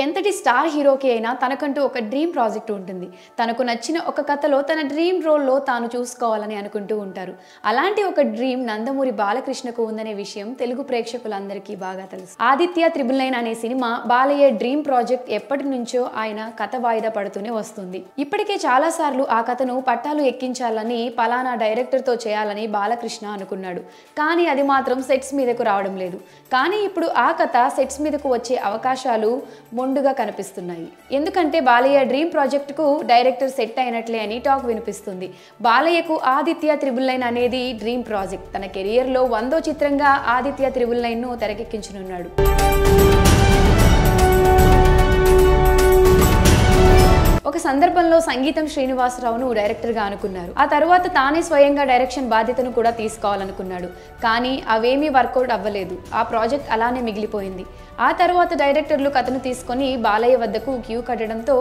ఎంతటి స్టార్ హీరోకి అయినా తనకంటూ ఒక డ్రీమ్ ప్రాజెక్ట్ ఉంటుంది. తనకు నచ్చిన ఒక కథలో తన డ్రీమ్ రోల్లో తాను చూసుకోవాలని అనుకుంటూ ఉంటారు. అలాంటి ఒక డ్రీమ్ నందమూరి బాలకృష్ణకు ఉందనే విషయం తెలుగు ప్రేక్షకులందరికీ బాగా తెలుసు. ఆదిత్య త్రిబుల్ 9 అనే సినిమా బాలయ్య డ్రీమ్ ప్రాజెక్ట్ ఎప్పటి నుంచో ఆయన కథ వాయిదా పడుతూనే వస్తుంది. ఇప్పటికే చాలా సార్లు ఆ కథను పట్టాలు ఎక్కించాలని పలానా డైరెక్టర్తో చేయాలని బాలకృష్ణ అనుకున్నాడు. కానీ అది మాత్రం సెట్స్ మీదకు రావడం లేదు. కానీ ఇప్పుడు ఆ కథ సెట్స్ మీదకు వచ్చే అవకాశాలు మొండుగా కనిపిస్తున్నాయి. ఎందుకంటే బాలయ్య డ్రీమ్ ప్రాజెక్టుకు డైరెక్టర్ సెట్ అయినట్లే అని టాక్ వినిపిస్తుంది. బాలయ్యకు ఆదిత్య త్రిబుల్ 9 అనేది డ్రీమ్ ప్రాజెక్ట్. తన కెరియర్లో 100వ చిత్రంగా ఆదిత్య త్రిబుల్ 9ను తెరకెక్కించనున్నాడు. ఒక సందర్భంలో సంగీతం శ్రీనివాసరావును డైరెక్టర్గా అనుకున్నారు. ఆ తర్వాత తానే స్వయంగా డైరెక్షన్ బాధ్యతను కూడా తీసుకోవాలనుకున్నాడు. కానీ అవేమీ వర్కౌట్ అవ్వలేదు. ఆ ప్రాజెక్ట్ అలానే మిగిలిపోయింది. ఆ తర్వాత డైరెక్టర్లు కథను తీసుకొని బాలయ్య వద్దకు క్యూ కట్టడంతో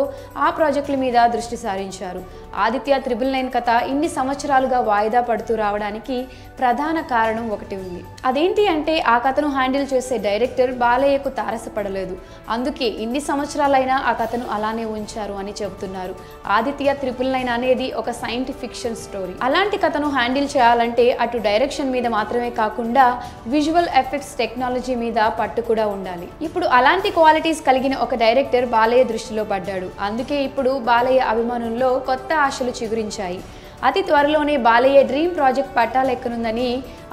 ఆ ప్రాజెక్టుల మీద దృష్టి సారించారు. ఆదిత్య త్రిబుల్ 9 కథ ఇన్ని సంవత్సరాలుగా వాయిదా పడుతూ రావడానికి ప్రధాన కారణం ఒకటి ఉంది. అదేంటి అంటే ఆ కథను హ్యాండిల్ చేసే డైరెక్టర్ బాలయ్యకు తారసపడలేదు. అందుకే ఇన్ని సంవత్సరాలైనా ఆ కథను అలానే ఉంచారు అని చెబుతున్నారు. ఆదిత్య త్రిబుల్ 9 అనేది ఒక సైంటిఫిక్ ఫిక్షన్ స్టోరీ. అలాంటి కథను హ్యాండిల్ చేయాలంటే అటు డైరెక్షన్ మీద మాత్రమే కాకుండా విజువల్ ఎఫెక్ట్స్ టెక్నాలజీ మీద పట్టు కూడా ఉండాలి. ఇప్పుడు అలాంటి క్వాలిటీస్ కలిగిన ఒక డైరెక్టర్ బాలయ్య దృష్టిలో పడ్డాడు. అందుకే ఇప్పుడు బాలయ్య అభిమానుల్లో కొత్త ఆశలు చిగురించాయి. అతి త్వరలోనే బాలయ్య డ్రీమ్ ప్రాజెక్ట్ పట్టాలెక్కనుందని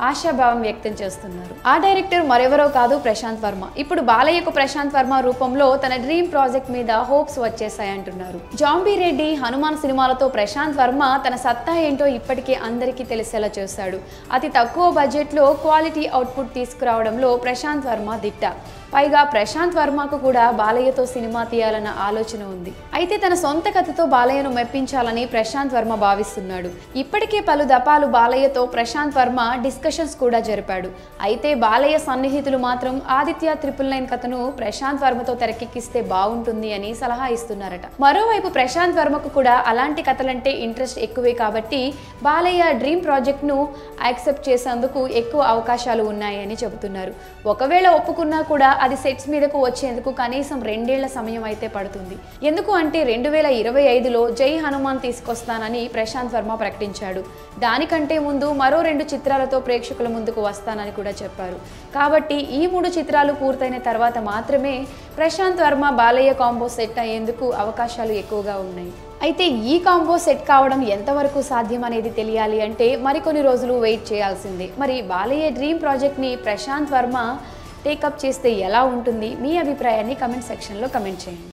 ఆశాభావం వ్యక్తం చేస్తున్నారు. ఆ డైరెక్టర్ మరెవరో కాదు, ప్రశాంత్ వర్మ. ఇప్పుడు బాలయ్యకు ప్రశాంత్ వర్మ రూపంలో తన డ్రీమ్ ప్రాజెక్ట్ మీద హోప్స్ వచ్చేసాయంటున్నారు. జాంబీ రెడ్డి, హనుమాన్ సినిమాలతో ప్రశాంత్ వర్మ తన సత్తా ఏంటో ఇప్పటికే అందరికీ తెలిసేలా చేశాడు. అతి తక్కువ బడ్జెట్లో క్వాలిటీ అవుట్పుట్ తీసుకురావడంలో ప్రశాంత్ వర్మ దిట్ట. పైగా ప్రశాంత్ వర్మకు కూడా బాలయ్యతో సినిమా తీయాలన్న ఆలోచన ఉంది. అయితే తన సొంత కథతో బాలయ్యను మెప్పించాలని ప్రశాంత్ వర్మ భావిస్తున్నాడు. ఇప్పటికే పలు దఫాలు బాలయ్యతో ప్రశాంత్ వర్మ డిస్కషన్స్ కూడా జరిపాడు. అయితే బాలయ్య సన్నిహితులు మాత్రం ఆదిత్య త్రిబుల్ 9 కథను ప్రశాంత్ వర్మతో తెరకెక్కిస్తే బాగుంటుంది అని సలహా ఇస్తున్నారట. మరోవైపు ప్రశాంత్ వర్మకు కూడా అలాంటి కథలంటే ఇంట్రెస్ట్ ఎక్కువే కాబట్టి బాలయ్య డ్రీమ్ ప్రాజెక్ట్ను యాక్సెప్ట్ చేసేందుకు ఎక్కువ అవకాశాలు ఉన్నాయని చెబుతున్నారు. ఒకవేళ ఒప్పుకున్నా కూడా అది సెట్స్ మీదకు వచ్చేందుకు కనీసం 2 ఏళ్ల సమయం అయితే పడుతుంది. ఎందుకు అంటే 2025లో జై హనుమాన్ తీసుకొస్తానని ప్రశాంత్ వర్మ ప్రకటించాడు. దానికంటే ముందు మరో 2 చిత్రాలతో ప్రేక్షకుల ముందుకు వస్తానని కూడా చెప్పారు. కాబట్టి ఈ 3 చిత్రాలు పూర్తయిన తర్వాత మాత్రమే ప్రశాంత్ వర్మ బాలయ్య కాంబో సెట్ అయ్యేందుకు అవకాశాలు ఎక్కువగా ఉన్నాయి. అయితే ఈ కాంబో సెట్ కావడం ఎంతవరకు సాధ్యం అనేది తెలియాలి అంటే మరికొన్ని రోజులు వెయిట్ చేయాల్సిందే. మరి బాలయ్య డ్రీమ్ ప్రాజెక్ట్ని ప్రశాంత్ వర్మ టేకప్ చేస్తే ఎలా ఉంటుంది? మీ అభిప్రాయాన్ని కమెంట్ సెక్షన్లో కమెంట్ చేయండి.